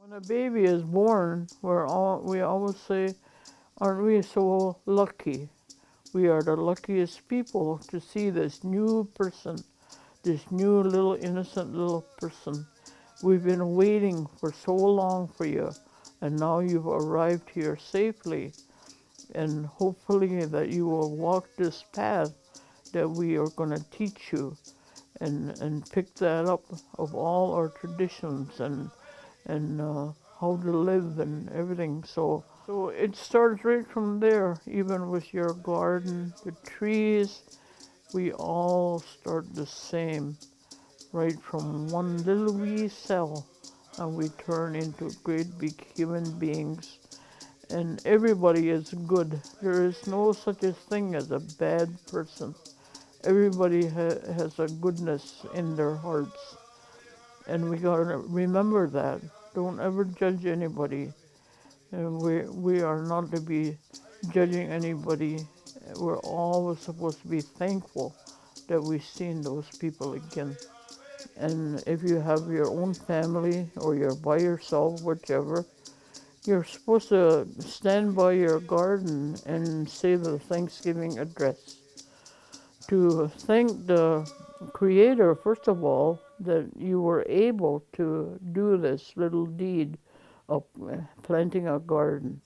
When a baby is born, we always say, aren't we so lucky? We are the luckiest people to see this new person, this new little innocent little person. We've been waiting for so long for you, and now you've arrived here safely, and hopefully that you will walk this path that we are going to teach you, and pick that up of all our traditions and how to live and everything. So it starts right from there, even with your garden, the trees. We all start the same, right from one little wee cell, and we turn into great big human beings. And everybody is good. There is no such a thing as a bad person. Everybody has a goodness in their hearts, and we gotta remember that. Don't ever judge anybody. And we are not to be judging anybody. We're always supposed to be thankful that we've seen those people again. And if you have your own family or you're by yourself, whichever, you're supposed to stand by your garden and say the Thanksgiving address to thank the Creator, first of all, that you were able to do this little deed of planting a garden.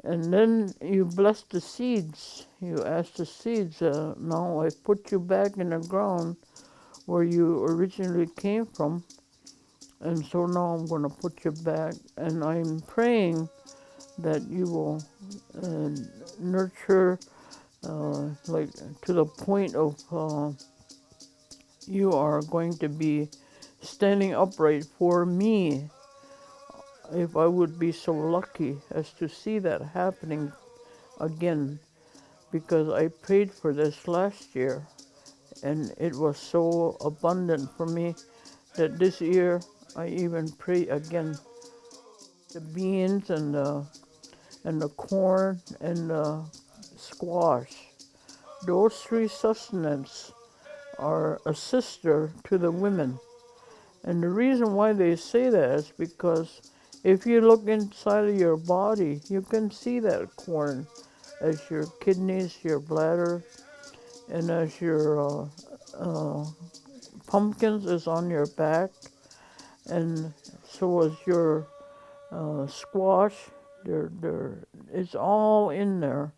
And then you bless the seeds. You ask the seeds, now I put you back in the ground where you originally came from, and so now I'm going to put you back. And I'm praying that you will uh, nurture, like to the point of you are going to be standing upright for me, if I would be so lucky as to see that happening again, because I prayed for this last year and it was so abundant for me that this year I even pray again. The beans and the corn and the squash, those three sustenance are a sister to the women. And the reason why they say that is because if you look inside of your body, you can see that corn as your kidneys, your bladder, and as your pumpkins is on your back, and so is your squash. It's all in there.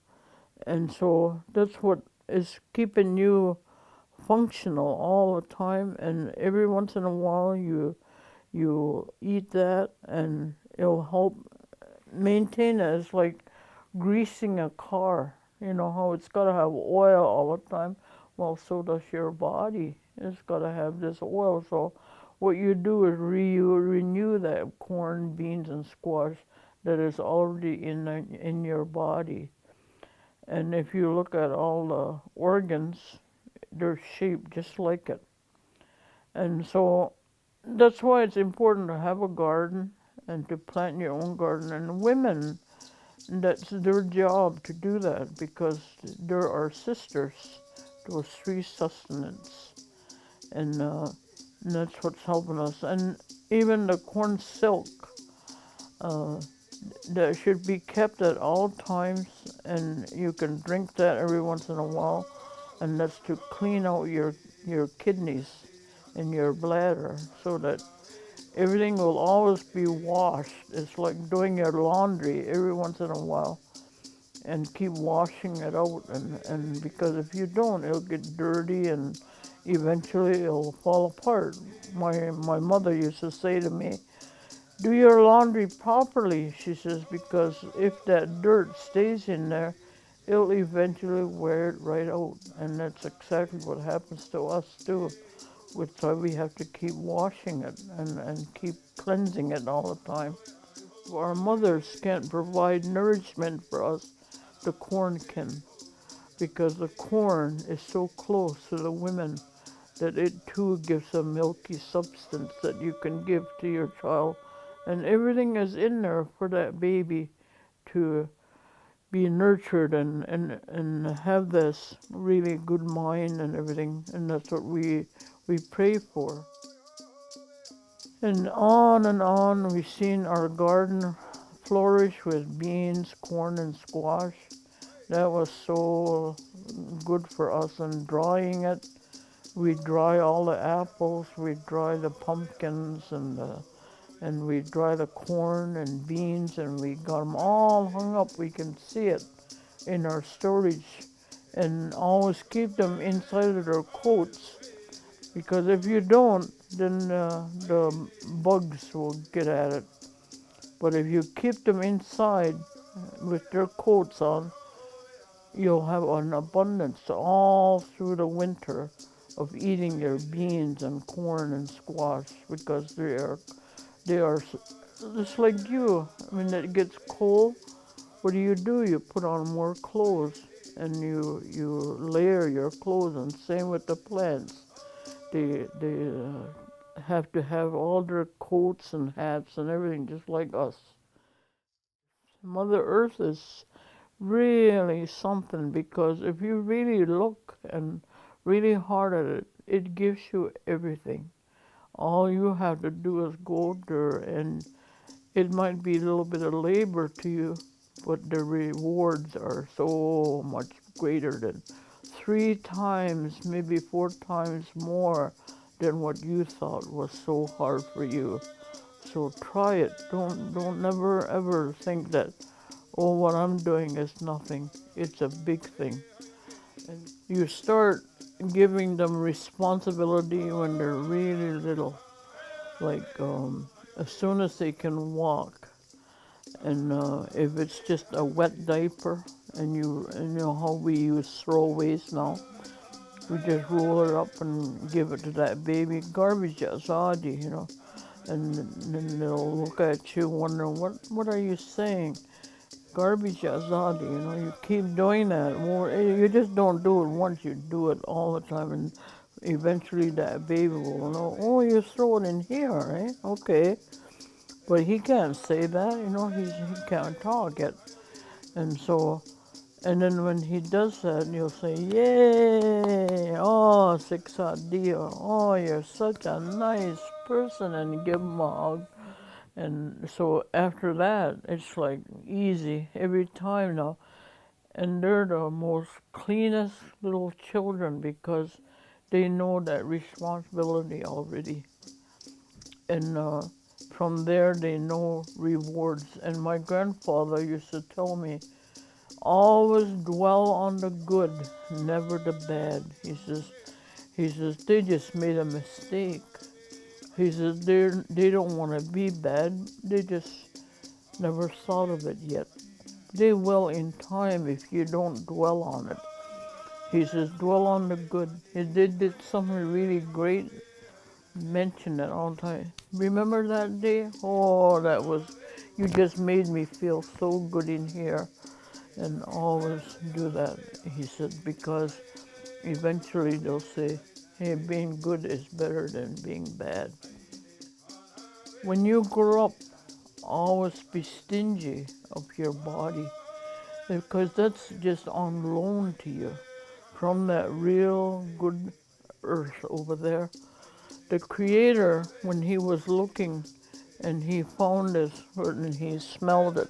And so that's what is keeping you functional all the time. And every once in a while you eat that, and it'll help maintain it. It's like greasing a car. You know how it's got to have oil all the time? Well, so does your body. It's got to have this oil. So what you do is renew that corn, beans, and squash that is already in your body. And if you look at all the organs, they're shaped just like it. And so that's why it's important to have a garden and to plant your own garden. And women, that's their job to do that, because there are sisters, those three sustenance. And that's what's helping us. And even the corn silk, uh, that should be kept at all times, and you can drink that every once in a while, and that's to clean out your kidneys and your bladder, so that everything will always be washed. It's like doing your laundry every once in a while, and keep washing it out, and because if you don't, it'll get dirty, and eventually it'll fall apart. My mother used to say to me, do your laundry properly, she says, because if that dirt stays in there, it'll eventually wear it right out. And that's exactly what happens to us too. Which why we have to keep washing it and keep cleansing it all the time. Our mothers can't provide nourishment for us, the corn can, because the corn is so close to the women that it too gives a milky substance that you can give to your child. And everything is in there for that baby to be nurtured and have this really good mind and everything. And that's what we pray for. and on, we've seen our garden flourish with beans, corn, and squash. That was so good for us. And drying it, we dry all the apples, we dry the pumpkins, and we dry the corn and beans, and we got them all hung up. We can see it in our storage, and always keep them inside of their coats, because if you don't, then the bugs will get at it. But if you keep them inside with their coats on, you'll have an abundance all through the winter of eating your beans and corn and squash, because they are just like you. When it gets cold, what do? You put on more clothes, and you layer your clothes. And same with the plants. They have to have all their coats and hats and everything, just like us. Mother Earth is really something, because if you really look and really hard at it, it gives you everything. All you have to do is go there, and it might be a little bit of labor to you, but the rewards are so much greater than 3 times, maybe 4 times more than what you thought was so hard for you. So try it. Don't never ever think that, oh, what I'm doing is nothing. It's a big thing. And you start giving them responsibility when they're really little, like as soon as they can walk. And if it's just a wet diaper, and you know how we use throwaways now, we just roll it up and give it to that baby. Garbage azadi, and then they'll look at you wondering, what are you saying? Garbage azadi, you keep doing that more. You just don't do it once, you do it all the time, and eventually that baby will know, oh, you throw it in here, eh? Okay. But he can't say that, he can't talk yet. And so, and then when he does that, you'll say, yay, oh, sixadio, oh, you're such a nice person, and give him a hug. And so after that, it's like easy every time now. And they're the most cleanest little children, because they know that responsibility already. And from there, they know rewards. And my grandfather used to tell me, always dwell on the good, never the bad. He says they just made a mistake. He says they don't want to be bad. They just never thought of it yet. They will in time if you don't dwell on it. He says dwell on the good. If they did something really great, mention it all the time. Remember that day? Oh, you just made me feel so good in here. And always do that, he said, because eventually they'll say, hey, being good is better than being bad. When you grow up, always be stingy of your body, because that's just on loan to you from that real good earth over there. The Creator, when he was looking and he found this and he smelled it,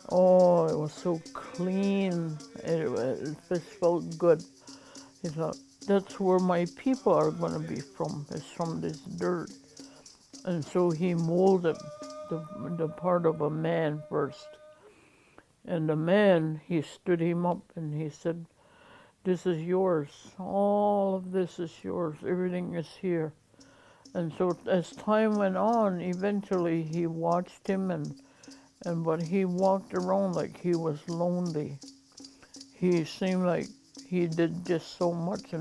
oh, it was so clean. It just felt good. He thought, that's where my people are going to be from. It's from this dirt. And so he molded the part of a man first. And the man, he stood him up and he said, this is yours. All of this is yours. Everything is here. And so as time went on, eventually he watched him, but he walked around like he was lonely. He seemed like he did just so much,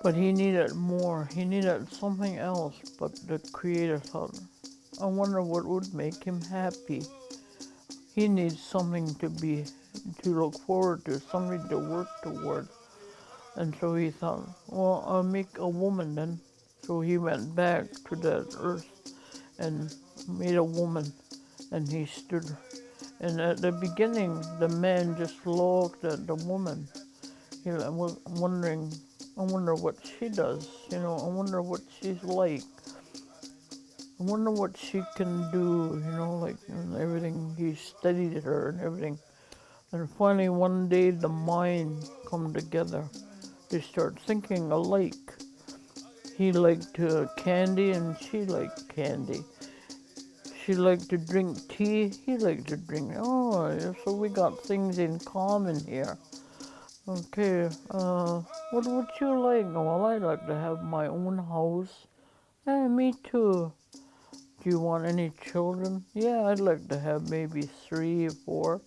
but he needed more. He needed something else. But the Creator thought, I wonder what would make him happy. He needs something to look forward to, something to work toward. And so he thought, well, I'll make a woman then. So he went back to that earth and made a woman, and he stood. And at the beginning, the man just looked at the woman. He was wondering, I wonder what she does. I wonder what she's like. I wonder what she can do, like and everything. He studied her and everything. And finally one day the mind come together. They start thinking alike. He liked candy and she liked candy. She liked to drink tea, he liked to drink. Oh, yeah, so we got things in common here. Okay, what would you like? Well, I'd like to have my own house. Me too. Do you want any children? Yeah, I'd like to have maybe 3 or 4.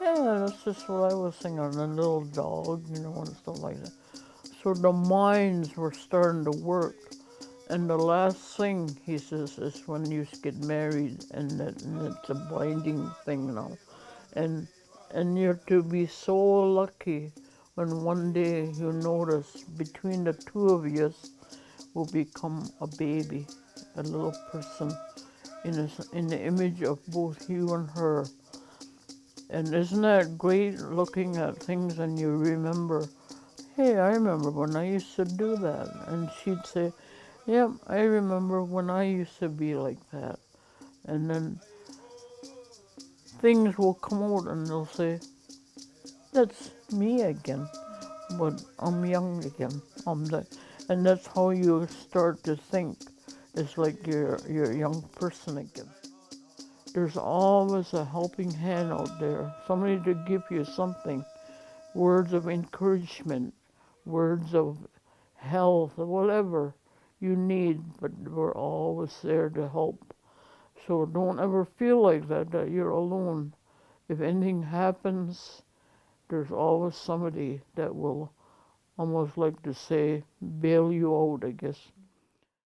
Yeah, that's just what I was thinking. A little dog, and stuff like that. So the minds were starting to work. And the last thing he says is when you get married, and it's a binding thing now. And and you're to be so lucky when one day you notice between the two of you will become a baby, a little person in the image of both you and her. And isn't that great looking at things and you remember, hey, I remember when I used to do that. And she'd say, yep, I remember when I used to be like that. And then things will come out and they'll say, that's me again, but I'm young again. And that's how you start to think. It's like you're a young person again. There's always a helping hand out there, somebody to give you something, words of encouragement, words of health, whatever you need, but we're always there to help. So don't ever feel like that you're alone. If anything happens, there's always somebody that will almost like to say, bail you out, I guess.